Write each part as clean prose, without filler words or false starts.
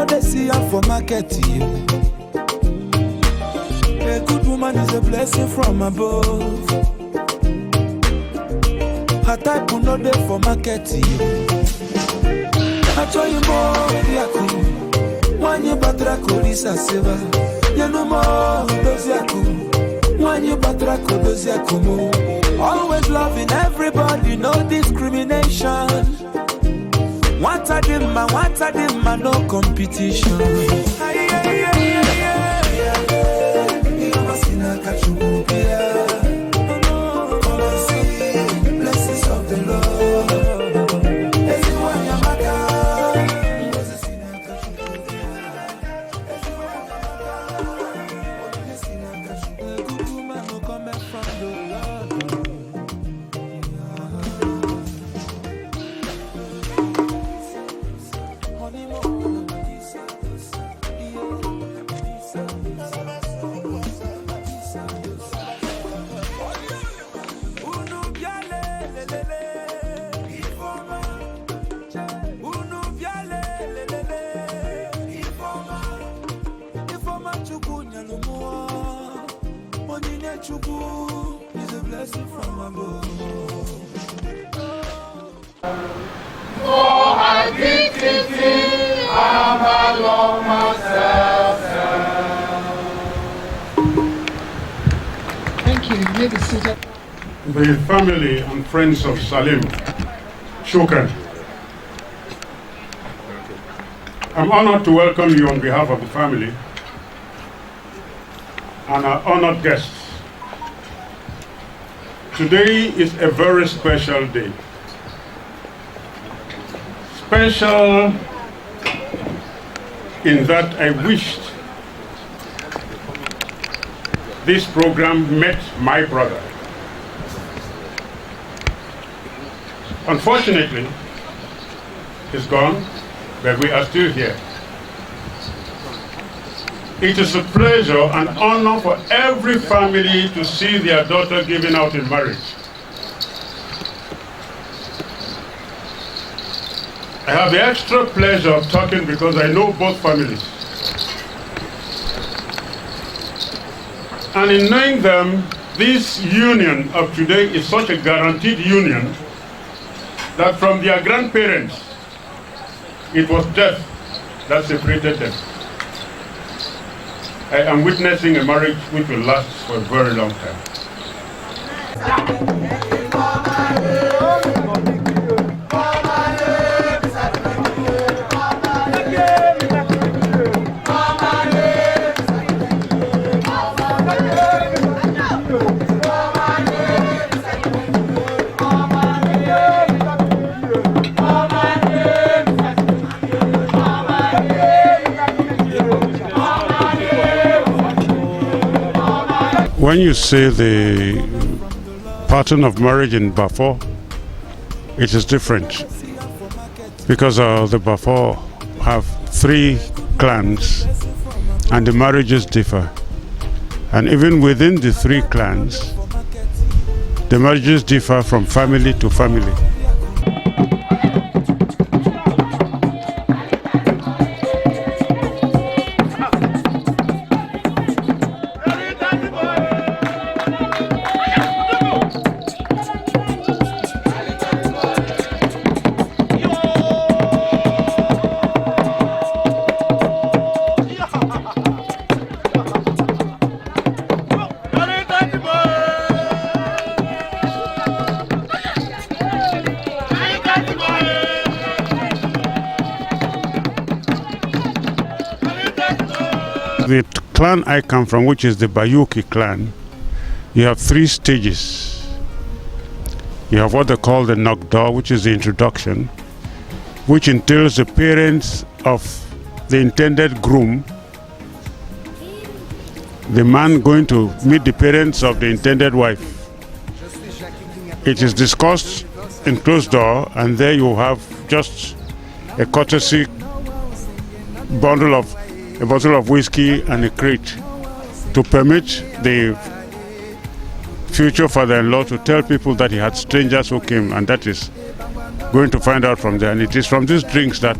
know they see her for market. A good woman is a blessing from above. Her type will not there for market. I tell you more, Yaku. When you batra kolisa seva, you know more, those Yaku. When you batra those Yaku. Always loving everybody, no discrimination. What a dimma, no competition. Blessings of the Lord. Is a blessing from above. For I did it, I'm alone myself. Thank you. You may be seated. The family and friends of Salim, shukran. I'm honored to welcome you on behalf of the family and our honored guests. Today is a very special day. Special in that I wished this program met my brother. Unfortunately, he's gone, but we are still here. It is a pleasure and honor for every family to see their daughter given out in marriage. I have the extra pleasure of talking because I know both families. And in knowing them, this union of today is such a guaranteed union that from their grandparents, it was death that separated them. I am witnessing a marriage which will last for a very long time. When you say the pattern of marriage in Bafor, it is different because the Bafor have 3 clans and the marriages differ. And even within the 3 clans, the marriages differ from family to family. The clan I come from, which is the Bayuki clan, you have 3 stages. You have what they call the knock-door, which is the introduction, which entails the parents of the intended groom, the man going to meet the parents of the intended wife. It is discussed in closed door, and there you have just a courtesy bottle of whiskey and a crate to permit the future father-in-law to tell people that he had strangers who came, and that is going to find out from there. And it is from these drinks that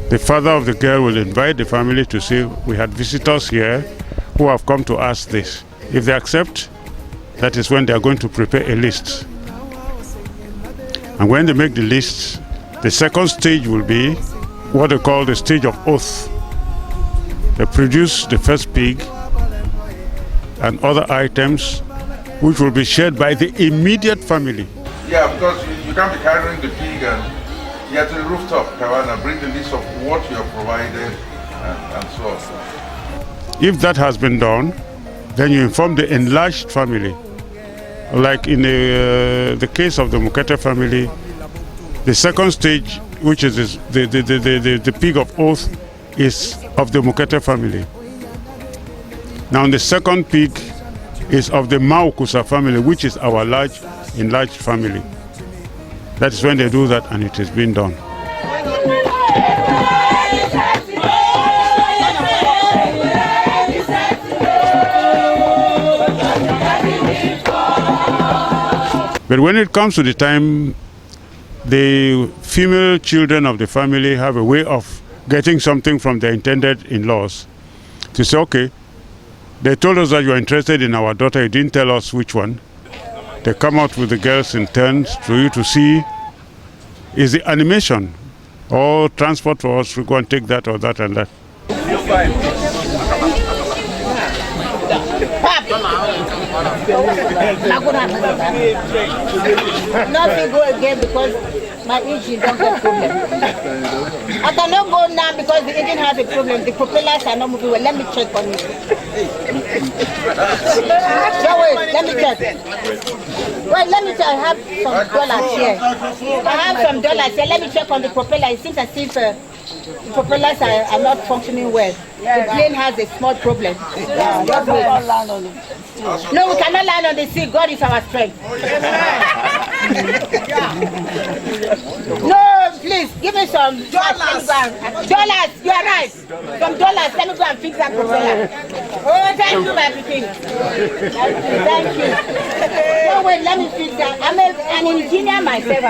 the father of the girl will invite the family to say, we had visitors here who have come to ask this. If they accept, that is when they are going to prepare a list. And when they make the list, the second stage will be what they call the stage of oath. They produce the first pig and other items which will be shared by the immediate family. Yeah, because you can't be carrying the pig and get to the rooftop, and bring the list of what you have provided and so on. If that has been done, then you inform the enlarged family. Like in the case of the Mukete family, the second stage, which is the pig of oath, is of the Mukete family. Now the second pig is of the Maukusa family, which is our enlarged family. That is when they do that, and it is being done. But when it comes to the time, the female children of the family have a way of getting something from their intended in-laws to say, okay, they told us that you are interested in our daughter, you didn't tell us which one. They come out with the girls in turns for you to see, is the animation or transport for us to go and take that or that and that. Nothing go again because my engine don't have problem. I cannot go now because the engine has a problem. The propellers are not moving well. Let me check on it. So wait, let me check. Wait, let me check. I have some dollars here. I have some dollars here. Let me check on the propeller. It seems as if the propellers are not functioning well. The plane has a small problem. No, we cannot land on the sea. God is our strength. No, please, give me some dollars. Dollars, you are right. Some dollars, let me go and fix that propeller. Oh, thank you, my king. Thank you. No, wait, let me fix that. I'm an engineer myself.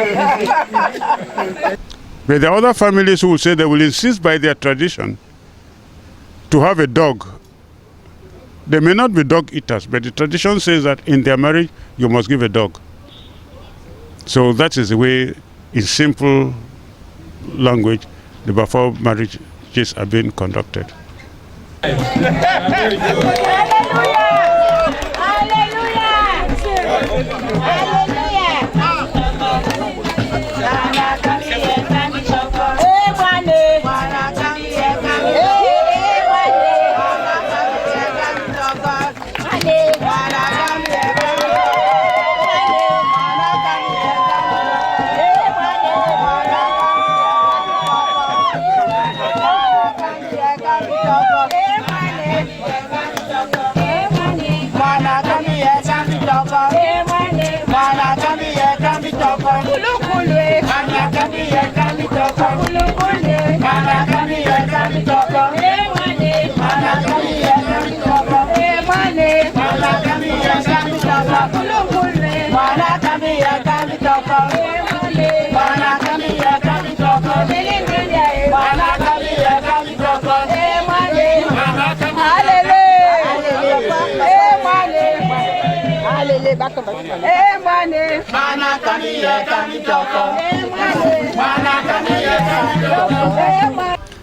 But there are other families who will say they will insist by their tradition to have a dog. They may not be dog eaters, but the tradition says that in their marriage, you must give a dog. So that is the way, in simple language, the before marriages are being conducted.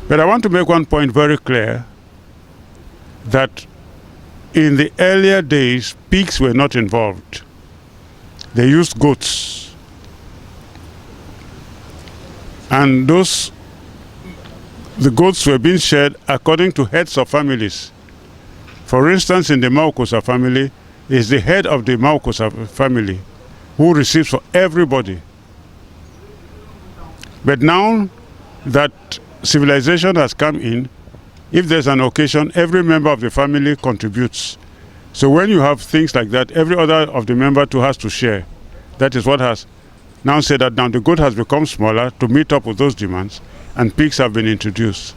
But I want to make one point very clear, that in the earlier days, pigs were not involved. They used goats. And the goats were being shared according to heads of families. For instance, in the Maukosa family, is the head of the Maukosa family who receives for everybody. But now that civilization has come in, if there's an occasion, every member of the family contributes. So when you have things like that, every other of the member too has to share. That is what has now said that now the goat has become smaller to meet up with those demands, and pigs have been introduced.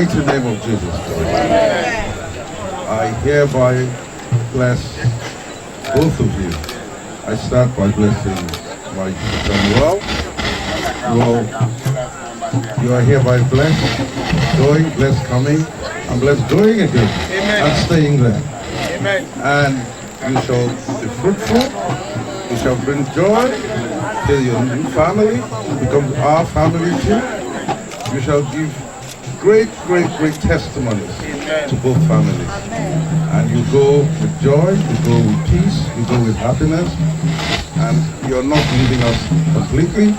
mighty name of Jesus Christ, I hereby bless both of you. I start by blessing my Samuel. Well, you are hereby blessed, going, blessed coming, and blessed going again, and staying there. Amen. And you shall be fruitful, you shall bring joy to your new family, become our family too. You shall give great testimonies to both families. And you go with joy, you go with peace, you go with happiness, and you're not leaving us completely,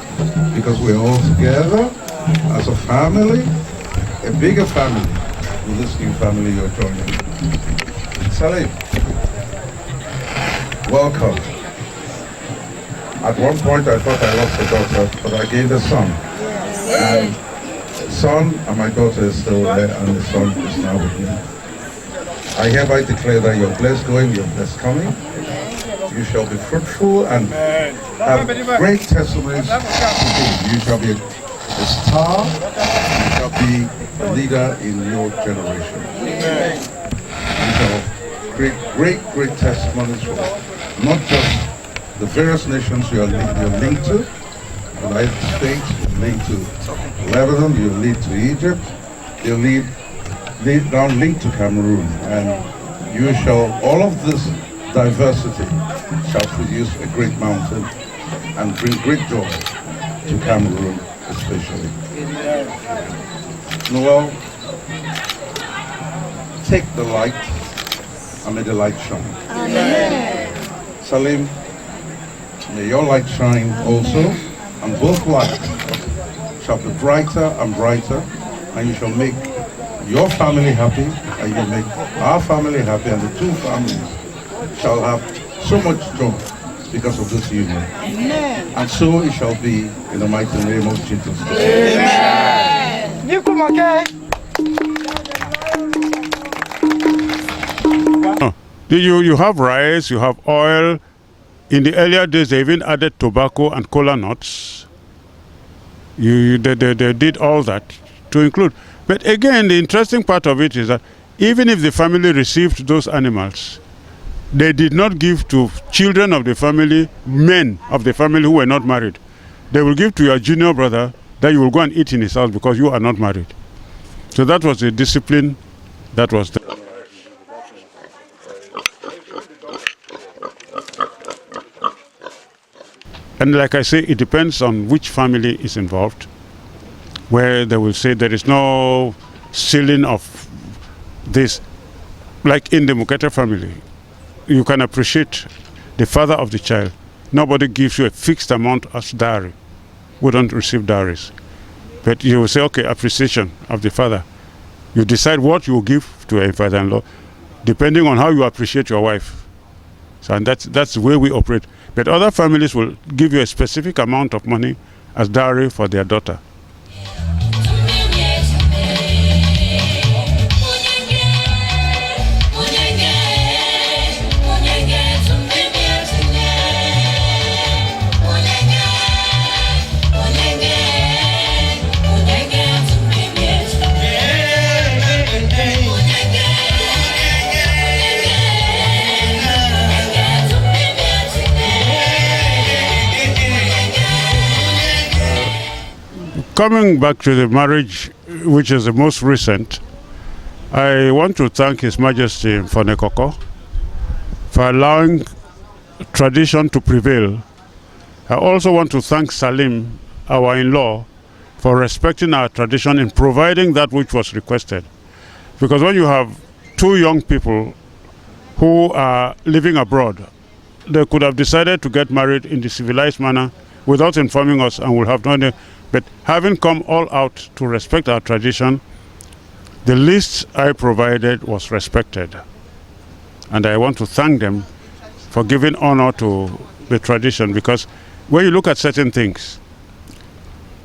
because we're all together as a family, a bigger family, with this new family you're joining. Salim, welcome. At one point I thought I lost a daughter, but I gained a son. And the son and my daughter is still there, and the son is now with me. I hereby declare that you're blessed going, you're blessed coming. You shall be fruitful and have great testimonies. You shall be a star, you shall be a leader in your generation. You shall create great testimonies for not just the various nations you're linked to, the United States, you're linked to Lebanon, you're linked to Egypt, you're now linked to Cameroon, and you shall, all of this diversity shall produce a great mountain and bring great joy to Cameroon especially. Noel, take the light and may the light shine. Amen. Salim, may your light shine also, and both lights shall be brighter and brighter, and you shall make your family happy, and you make our family happy, and the two families shall have so much joy because of this union. Amen. And so it shall be in the mighty name of Jesus Christ. Amen. You have rice, you have oil. In the earlier days, they even added tobacco and cola nuts. They did all that to include. But again, the interesting part of it is that even if the family received those animals, they did not give to children of the family, men of the family who were not married. They will give to your junior brother that you will go and eat in his house because you are not married. So that was the discipline that was there. And like I say, it depends on which family is involved, where they will say there is no ceiling of this. Like in the Mukete family, you can appreciate the father of the child. Nobody gives you a fixed amount as dowry. We don't receive dowries. But you will say, okay, appreciation of the father. You decide what you will give to a father-in-law, depending on how you appreciate your wife. So, and that's the way we operate. But other families will give you a specific amount of money as dowry for their daughter. Coming back to the marriage, which is the most recent, I want to thank His Majesty Mfonekoko for allowing tradition to prevail. I also want to thank Salim, our in-law, for respecting our tradition in providing that which was requested. Because when you have two young people who are living abroad, they could have decided to get married in the civilized manner without informing us, and would have done it. But having come all out to respect our tradition, the list I provided was respected. And I want to thank them for giving honor to the tradition, because when you look at certain things,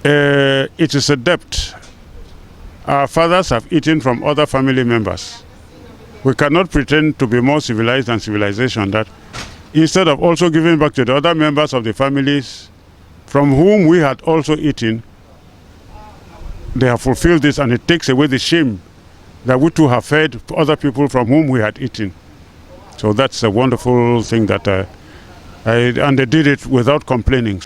it is a debt. Our fathers have eaten from other family members. We cannot pretend to be more civilized than civilization, that instead of also giving back to the other members of the families from whom we had also eaten, they have fulfilled this, and it takes away the shame that we too have fed other people from whom we had eaten. So that's a wonderful thing that and they did it without complaining.